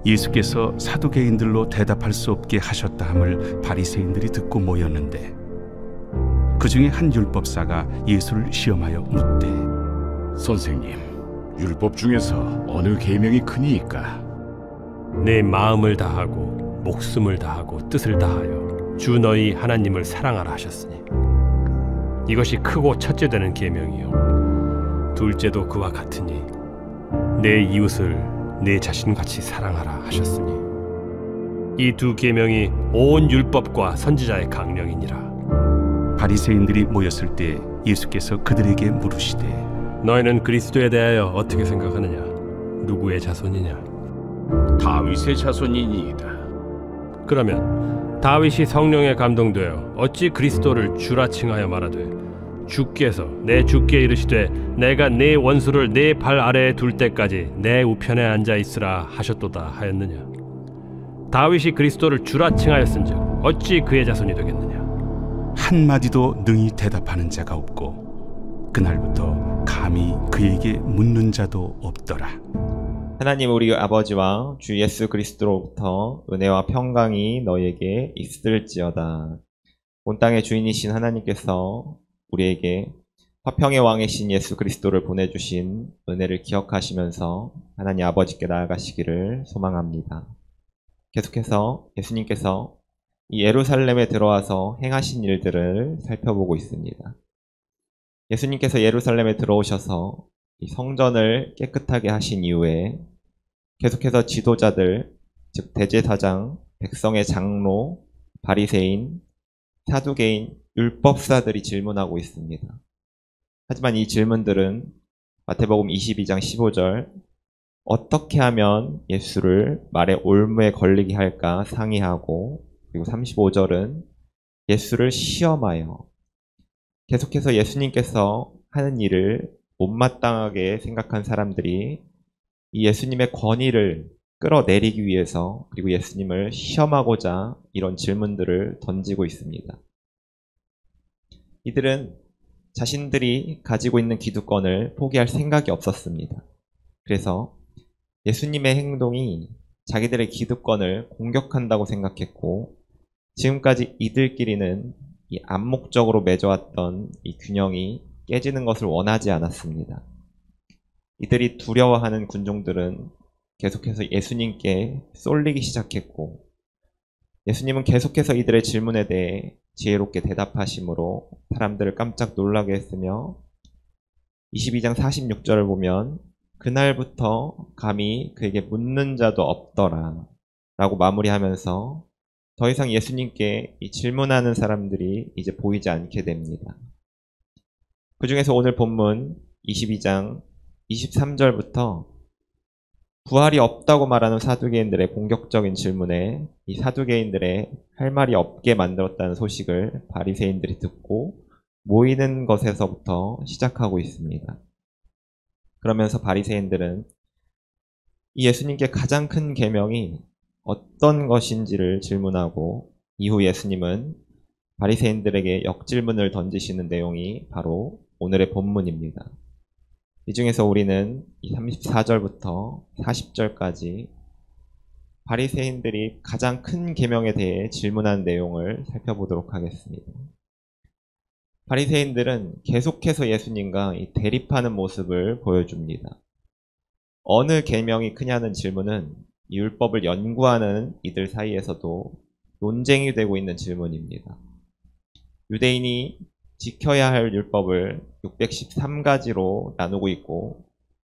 예수께서 사두개인들로 대답할 수 없게 하셨다 함을 바리새인들이 듣고 모였는데, 그 중에 한 율법사가 예수를 시험하여 묻되, 선생님, 율법 중에서 어느 계명이 크니이까? 내 마음을 다하고 목숨을 다하고 뜻을 다하여 주 너희 하나님을 사랑하라 하셨으니 이것이 크고 첫째 되는 계명이요 둘째도 그와 같으니 내 이웃을 내 자신같이 사랑하라 하셨으니 이 두 계명이 온 율법과 선지자의 강령이니라. 바리새인들이 모였을 때 예수께서 그들에게 물으시되, 너희는 그리스도에 대하여 어떻게 생각하느냐? 누구의 자손이냐? 다윗의 자손이니이다. 그러면 다윗이 성령에 감동되어 어찌 그리스도를 주라 칭하여 말하되 주께서 내 주께 이르시되 내가 네 원수를 네 발 아래에 둘 때까지 내 우편에 앉아 있으라 하셨도다 하였느냐? 다윗이 그리스도를 주라 칭하였은즉 어찌 그의 자손이 되겠느냐? 한마디도 능히 대답하는 자가 없고 그날부터 감히 그에게 묻는 자도 없더라. 하나님 우리 아버지와 주 예수 그리스도로부터 은혜와 평강이 너희에게 있을지어다. 온 땅의 주인이신 하나님께서 우리에게 화평의 왕이신 예수 그리스도를 보내주신 은혜를 기억하시면서 하나님 아버지께 나아가시기를 소망합니다. 계속해서 예수님께서 이 예루살렘에 들어와서 행하신 일들을 살펴보고 있습니다. 예수님께서 예루살렘에 들어오셔서 이 성전을 깨끗하게 하신 이후에 계속해서 지도자들, 즉 대제사장, 백성의 장로, 바리새인, 사두개인, 율법사들이 질문하고 있습니다. 하지만 이 질문들은 마태복음 22장 15절 어떻게 하면 예수를 말의 올무에 걸리게 할까 상의하고, 그리고 35절은 예수를 시험하여 계속해서 예수님께서 하는 일을 못마땅하게 생각한 사람들이 이 예수님의 권위를 끌어내리기 위해서, 그리고 예수님을 시험하고자 이런 질문들을 던지고 있습니다. 이들은 자신들이 가지고 있는 기득권을 포기할 생각이 없었습니다. 그래서 예수님의 행동이 자기들의 기득권을 공격한다고 생각했고, 지금까지 이들끼리는 이 암묵적으로 맺어왔던 이 균형이 깨지는 것을 원하지 않았습니다. 이들이 두려워하는 군중들은 계속해서 예수님께 쏠리기 시작했고, 예수님은 계속해서 이들의 질문에 대해 지혜롭게 대답하심으로 사람들을 깜짝 놀라게 했으며, 22장 46절을 보면 그날부터 감히 그에게 묻는 자도 없더라 라고 마무리하면서 더 이상 예수님께 이 질문하는 사람들이 이제 보이지 않게 됩니다. 그 중에서 오늘 본문 22장 23절부터 부활이 없다고 말하는 사두개인들의 공격적인 질문에 이 사두개인들의 할 말이 없게 만들었다는 소식을 바리새인들이 듣고 모이는 것에서부터 시작하고 있습니다. 그러면서 바리새인들은 이 예수님께 가장 큰 계명이 어떤 것인지를 질문하고, 이후 예수님은 바리새인들에게 역질문을 던지시는 내용이 바로 오늘의 본문입니다. 이 중에서 우리는 이 34절부터 40절까지 바리새인들이 가장 큰 계명에 대해 질문한 내용을 살펴보도록 하겠습니다. 바리새인들은 계속해서 예수님과 이 대립하는 모습을 보여줍니다. 어느 계명이 크냐는 질문은 이 율법을 연구하는 이들 사이에서도 논쟁이 되고 있는 질문입니다. 유대인이 지켜야 할 율법을 613가지로 나누고 있고,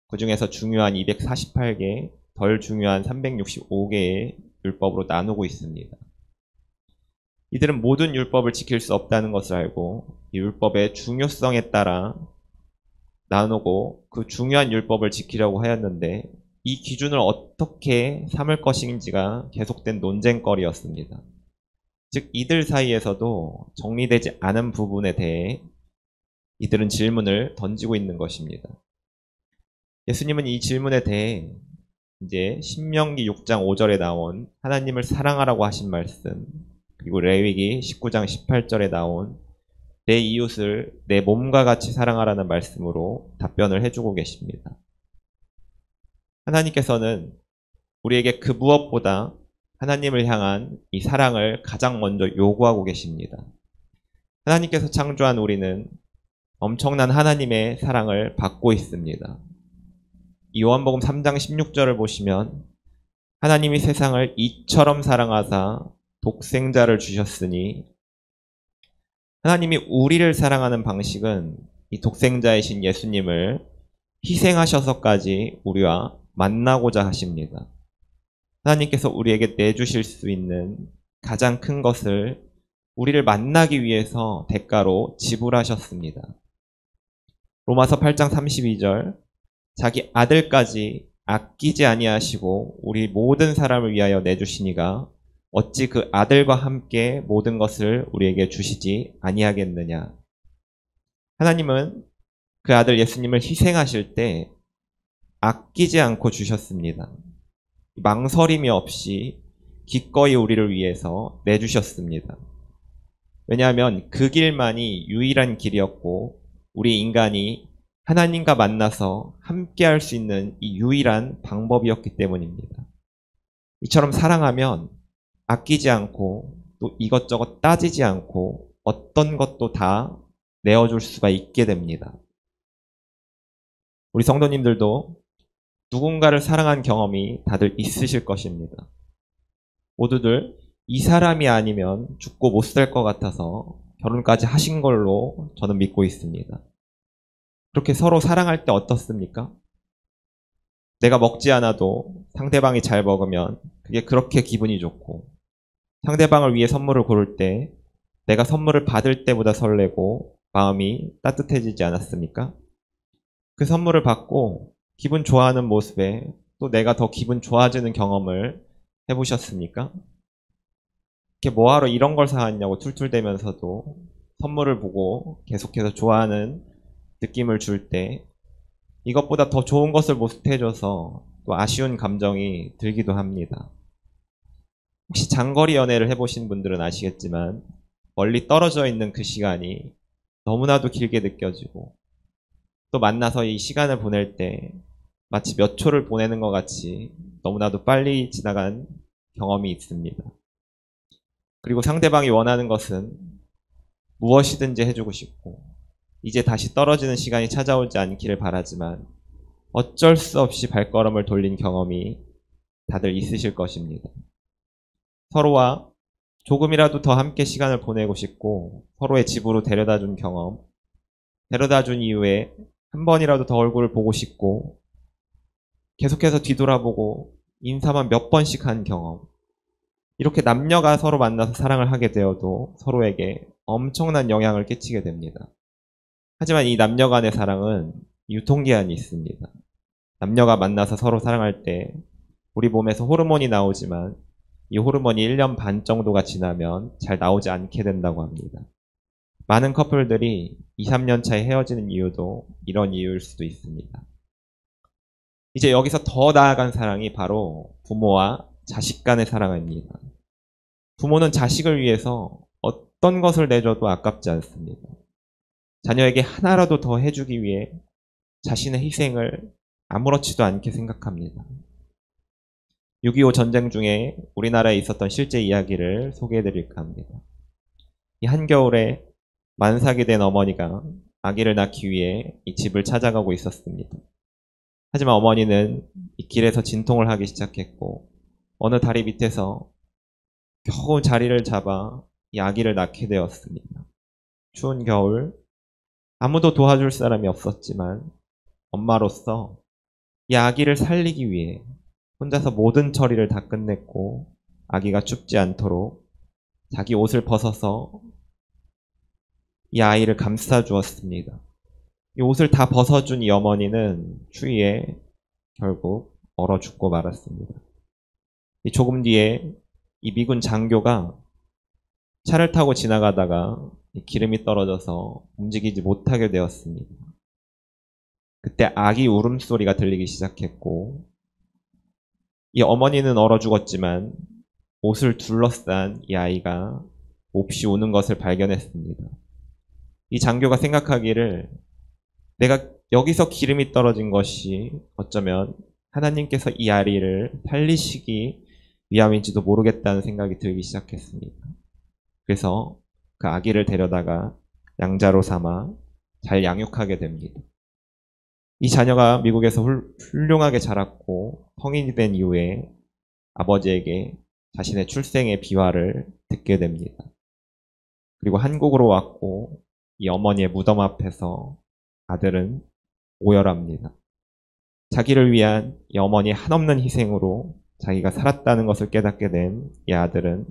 그 중에서 중요한 248개, 덜 중요한 365개의 율법으로 나누고 있습니다. 이들은 모든 율법을 지킬 수 없다는 것을 알고 이 율법의 중요성에 따라 나누고 그 중요한 율법을 지키려고 하였는데, 이 기준을 어떻게 삼을 것인지가 계속된 논쟁거리였습니다. 즉 이들 사이에서도 정리되지 않은 부분에 대해 이들은 질문을 던지고 있는 것입니다. 예수님은 이 질문에 대해 이제 신명기 6장 5절에 나온 하나님을 사랑하라고 하신 말씀, 그리고 레위기 19장 18절에 나온 내 이웃을 내 몸과 같이 사랑하라는 말씀으로 답변을 해주고 계십니다. 하나님께서는 우리에게 그 무엇보다 하나님을 향한 이 사랑을 가장 먼저 요구하고 계십니다. 하나님께서 창조한 우리는 엄청난 하나님의 사랑을 받고 있습니다. 이 요한복음 3장 16절을 보시면 하나님이 세상을 이처럼 사랑하사 독생자를 주셨으니, 하나님이 우리를 사랑하는 방식은 이 독생자이신 예수님을 희생하셔서까지 우리와 만나고자 하십니다. 하나님께서 우리에게 내주실 수 있는 가장 큰 것을 우리를 만나기 위해서 대가로 지불하셨습니다. 로마서 8장 32절, 자기 아들까지 아끼지 아니하시고 우리 모든 사람을 위하여 내주시니가 어찌 그 아들과 함께 모든 것을 우리에게 주시지 아니하겠느냐. 하나님은 그 아들 예수님을 희생하실 때 아끼지 않고 주셨습니다. 망설임이 없이 기꺼이 우리를 위해서 내주셨습니다. 왜냐하면 그 길만이 유일한 길이었고 우리 인간이 하나님과 만나서 함께 할 수 있는 이 유일한 방법이었기 때문입니다. 이처럼 사랑하면 아끼지 않고 또 이것저것 따지지 않고 어떤 것도 다 내어줄 수가 있게 됩니다. 우리 성도님들도 누군가를 사랑한 경험이 다들 있으실 것입니다. 모두들 이 사람이 아니면 죽고 못 살 것 같아서 결혼까지 하신 걸로 저는 믿고 있습니다. 그렇게 서로 사랑할 때 어떻습니까? 내가 먹지 않아도 상대방이 잘 먹으면 그게 그렇게 기분이 좋고, 상대방을 위해 선물을 고를 때 내가 선물을 받을 때보다 설레고 마음이 따뜻해지지 않았습니까? 그 선물을 받고 기분 좋아하는 모습에 또 내가 더 기분 좋아지는 경험을 해보셨습니까? 이렇게 뭐하러 이런 걸 사왔냐고 툴툴대면서도 선물을 보고 계속해서 좋아하는 느낌을 줄 때 이것보다 더 좋은 것을 못해줘서 또 아쉬운 감정이 들기도 합니다. 혹시 장거리 연애를 해보신 분들은 아시겠지만 멀리 떨어져 있는 그 시간이 너무나도 길게 느껴지고, 또 만나서 이 시간을 보낼 때 마치 몇 초를 보내는 것 같이 너무나도 빨리 지나간 경험이 있습니다. 그리고 상대방이 원하는 것은 무엇이든지 해주고 싶고 이제 다시 떨어지는 시간이 찾아오지 않기를 바라지만 어쩔 수 없이 발걸음을 돌린 경험이 다들 있으실 것입니다. 서로와 조금이라도 더 함께 시간을 보내고 싶고 서로의 집으로 데려다준 경험, 데려다준 이후에 한 번이라도 더 얼굴을 보고 싶고 계속해서 뒤돌아보고 인사만 몇 번씩 한 경험, 이렇게 남녀가 서로 만나서 사랑을 하게 되어도 서로에게 엄청난 영향을 끼치게 됩니다. 하지만 이 남녀 간의 사랑은 유통기한이 있습니다. 남녀가 만나서 서로 사랑할 때 우리 몸에서 호르몬이 나오지만 이 호르몬이 1년 반 정도가 지나면 잘 나오지 않게 된다고 합니다. 많은 커플들이 2, 3년 차에 헤어지는 이유도 이런 이유일 수도 있습니다. 이제 여기서 더 나아간 사랑이 바로 부모와 자식 간의 사랑입니다. 부모는 자식을 위해서 어떤 것을 내줘도 아깝지 않습니다. 자녀에게 하나라도 더 해주기 위해 자신의 희생을 아무렇지도 않게 생각합니다. 6.25 전쟁 중에 우리나라에 있었던 실제 이야기를 소개해드릴까 합니다. 이 한겨울에 만삭이 된 어머니가 아기를 낳기 위해 이 집을 찾아가고 있었습니다. 하지만 어머니는 이 길에서 진통을 하기 시작했고 어느 다리 밑에서 겨우 자리를 잡아 이 아기를 낳게 되었습니다. 추운 겨울 아무도 도와줄 사람이 없었지만 엄마로서 이 아기를 살리기 위해 혼자서 모든 처리를 다 끝냈고 아기가 춥지 않도록 자기 옷을 벗어서 이 아이를 감싸 주었습니다. 이 옷을 다 벗어준 이 어머니는 추위에 결국 얼어 죽고 말았습니다. 이 조금 뒤에 이 미군 장교가 차를 타고 지나가다가 기름이 떨어져서 움직이지 못하게 되었습니다. 그때 아기 울음소리가 들리기 시작했고 이 어머니는 얼어 죽었지만 옷을 둘러싼 이 아이가 몹시 우는 것을 발견했습니다. 이 장교가 생각하기를 내가 여기서 기름이 떨어진 것이 어쩌면 하나님께서 이 아이를 살리시기 위함인지도 모르겠다는 생각이 들기 시작했습니다. 그래서 그 아기를 데려다가 양자로 삼아 잘 양육하게 됩니다. 이 자녀가 미국에서 훌륭하게 자랐고 성인이 된 이후에 아버지에게 자신의 출생의 비화를 듣게 됩니다. 그리고 한국으로 왔고 이 어머니의 무덤 앞에서 아들은 오열합니다. 자기를 위한 이 어머니의 한없는 희생으로 자기가 살았다는 것을 깨닫게 된 이 아들은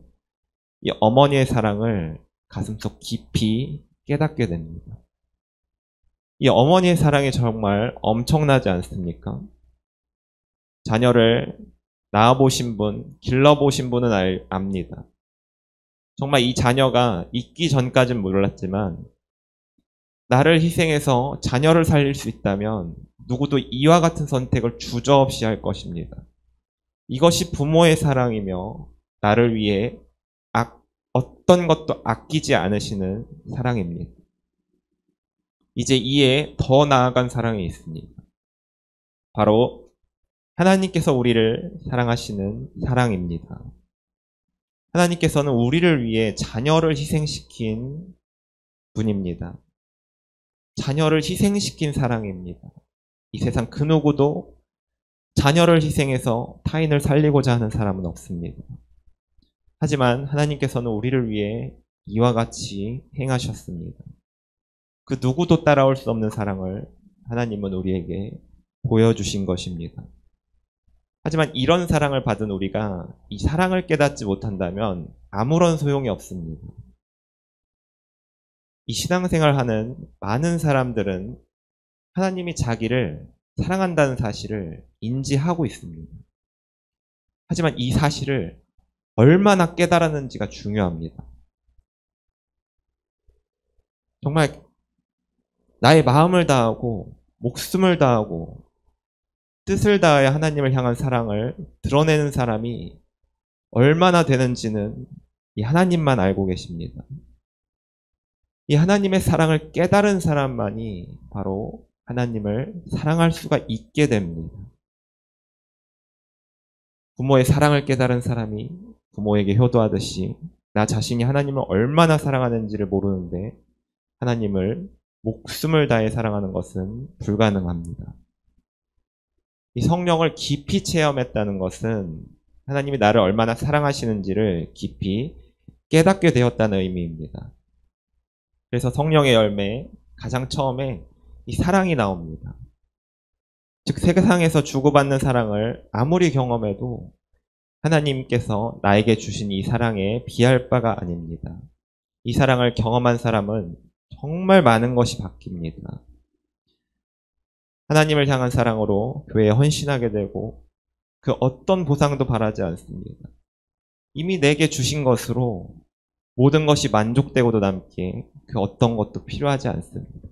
이 어머니의 사랑을 가슴속 깊이 깨닫게 됩니다. 이 어머니의 사랑이 정말 엄청나지 않습니까? 자녀를 낳아보신 분, 길러보신 분은 압니다. 정말 이 자녀가 있기 전까진 몰랐지만 나를 희생해서 자녀를 살릴 수 있다면 누구도 이와 같은 선택을 주저없이 할 것입니다. 이것이 부모의 사랑이며 나를 위해 어떤 것도 아끼지 않으시는 사랑입니다. 이제 이에 더 나아간 사랑이 있습니다. 바로 하나님께서 우리를 사랑하시는 사랑입니다. 하나님께서는 우리를 위해 자녀를 희생시킨 분입니다. 자녀를 희생시킨 사랑입니다. 이 세상 그 누구도 자녀를 희생해서 타인을 살리고자 하는 사람은 없습니다. 하지만 하나님께서는 우리를 위해 이와 같이 행하셨습니다. 그 누구도 따라올 수 없는 사랑을 하나님은 우리에게 보여주신 것입니다. 하지만 이런 사랑을 받은 우리가 이 사랑을 깨닫지 못한다면 아무런 소용이 없습니다. 이 신앙생활 하는 많은 사람들은 하나님이 자기를 사랑한다는 사실을 인지하고 있습니다. 하지만 이 사실을 얼마나 깨달았는지가 중요합니다. 정말 나의 마음을 다하고 목숨을 다하고 뜻을 다하여 하나님을 향한 사랑을 드러내는 사람이 얼마나 되는지는 이 하나님만 알고 계십니다. 이 하나님의 사랑을 깨달은 사람만이 바로 하나님을 사랑할 수가 있게 됩니다. 부모의 사랑을 깨달은 사람이 부모에게 효도하듯이 나 자신이 하나님을 얼마나 사랑하는지를 모르는데 하나님을 목숨을 다해 사랑하는 것은 불가능합니다. 이 성령을 깊이 체험했다는 것은 하나님이 나를 얼마나 사랑하시는지를 깊이 깨닫게 되었다는 의미입니다. 그래서 성령의 열매 가장 처음에 이 사랑이 나옵니다. 즉 세상에서 주고받는 사랑을 아무리 경험해도 하나님께서 나에게 주신 이 사랑에 비할 바가 아닙니다. 이 사랑을 경험한 사람은 정말 많은 것이 바뀝니다. 하나님을 향한 사랑으로 교회에 헌신하게 되고 그 어떤 보상도 바라지 않습니다. 이미 내게 주신 것으로 모든 것이 만족되고도 남기에 그 어떤 것도 필요하지 않습니다.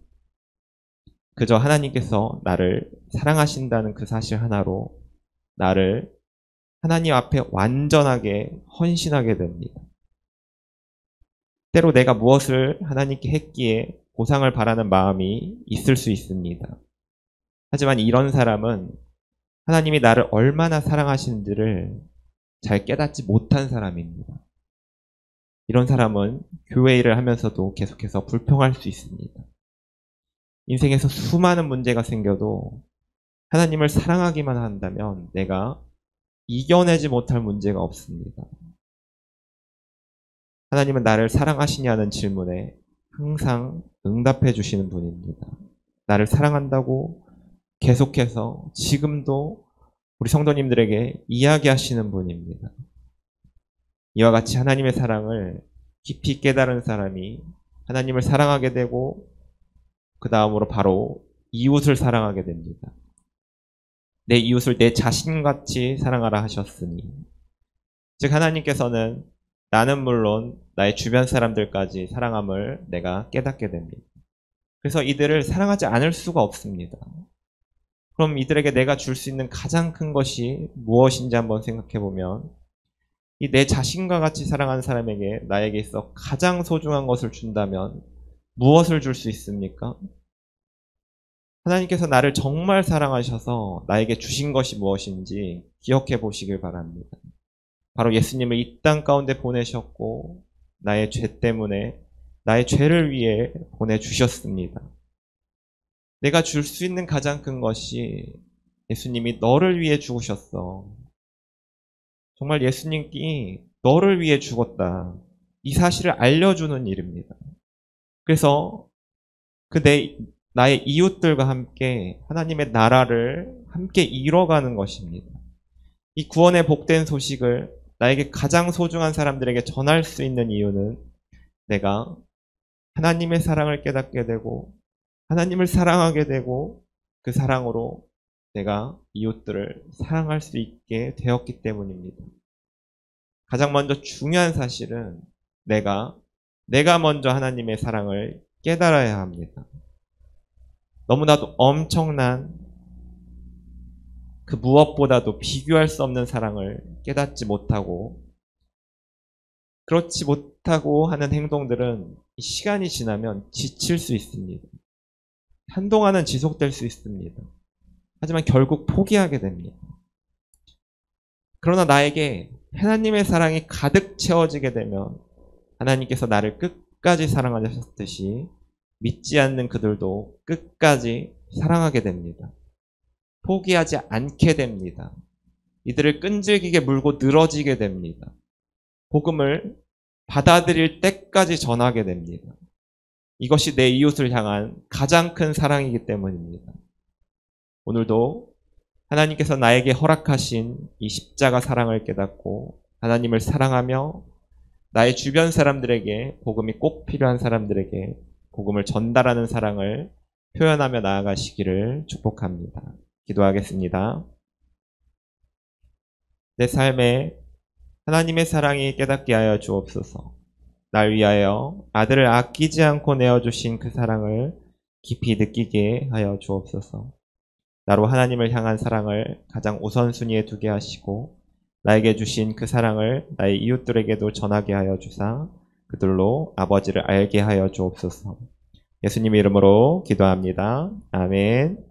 그저 하나님께서 나를 사랑하신다는 그 사실 하나로 나를 하나님 앞에 완전하게 헌신하게 됩니다. 때로 내가 무엇을 하나님께 했기에 보상을 바라는 마음이 있을 수 있습니다. 하지만 이런 사람은 하나님이 나를 얼마나 사랑하시는지를 잘 깨닫지 못한 사람입니다. 이런 사람은 교회 일을 하면서도 계속해서 불평할 수 있습니다. 인생에서 수많은 문제가 생겨도 하나님을 사랑하기만 한다면 내가 이겨내지 못할 문제가 없습니다. 하나님은 나를 사랑하시냐는 질문에 항상 응답해 주시는 분입니다. 나를 사랑한다고 계속해서 지금도 우리 성도님들에게 이야기하시는 분입니다. 이와 같이 하나님의 사랑을 깊이 깨달은 사람이 하나님을 사랑하게 되고 그 다음으로 바로 이웃을 사랑하게 됩니다. 내 이웃을 내 자신같이 사랑하라 하셨으니 즉 하나님께서는 나는 물론 나의 주변 사람들까지 사랑함을 내가 깨닫게 됩니다. 그래서 이들을 사랑하지 않을 수가 없습니다. 그럼 이들에게 내가 줄 수 있는 가장 큰 것이 무엇인지 한번 생각해 보면 이 내 자신과 같이 사랑하는 사람에게 나에게 있어 가장 소중한 것을 준다면 무엇을 줄 수 있습니까? 하나님께서 나를 정말 사랑하셔서 나에게 주신 것이 무엇인지 기억해 보시길 바랍니다. 바로 예수님을 이 땅 가운데 보내셨고 나의 죄 때문에 나의 죄를 위해 보내주셨습니다. 내가 줄 수 있는 가장 큰 것이 예수님이 너를 위해 죽으셨어. 정말 예수님이 너를 위해 죽었다. 이 사실을 알려주는 일입니다. 그래서 나의 이웃들과 함께 하나님의 나라를 함께 이뤄가는 것입니다. 이 구원의 복된 소식을 나에게 가장 소중한 사람들에게 전할 수 있는 이유는 내가 하나님의 사랑을 깨닫게 되고 하나님을 사랑하게 되고 그 사랑으로 내가 이웃들을 사랑할 수 있게 되었기 때문입니다. 가장 먼저 중요한 사실은 내가 먼저 하나님의 사랑을 깨달아야 합니다. 너무나도 엄청난 그 무엇보다도 비교할 수 없는 사랑을 깨닫지 못하고 그렇지 못하고 하는 행동들은 시간이 지나면 지칠 수 있습니다. 한동안은 지속될 수 있습니다. 하지만 결국 포기하게 됩니다. 그러나 나에게 하나님의 사랑이 가득 채워지게 되면 하나님께서 나를 끝까지 사랑하셨듯이 믿지 않는 그들도 끝까지 사랑하게 됩니다. 포기하지 않게 됩니다. 이들을 끈질기게 물고 늘어지게 됩니다. 복음을 받아들일 때까지 전하게 됩니다. 이것이 내 이웃을 향한 가장 큰 사랑이기 때문입니다. 오늘도 하나님께서 나에게 허락하신 이 십자가 사랑을 깨닫고 하나님을 사랑하며 나의 주변 사람들에게 복음이 꼭 필요한 사람들에게 복음을 전달하는 사랑을 표현하며 나아가시기를 축복합니다. 기도하겠습니다. 내 삶에 하나님의 사랑이 깨닫게 하여 주옵소서. 날 위하여 아들을 아끼지 않고 내어주신 그 사랑을 깊이 느끼게 하여 주옵소서. 나로 하나님을 향한 사랑을 가장 우선순위에 두게 하시고 나에게 주신 그 사랑을 나의 이웃들에게도 전하게 하여 주사 그들로 아버지를 알게 하여 주옵소서. 예수님의 이름으로 기도합니다. 아멘.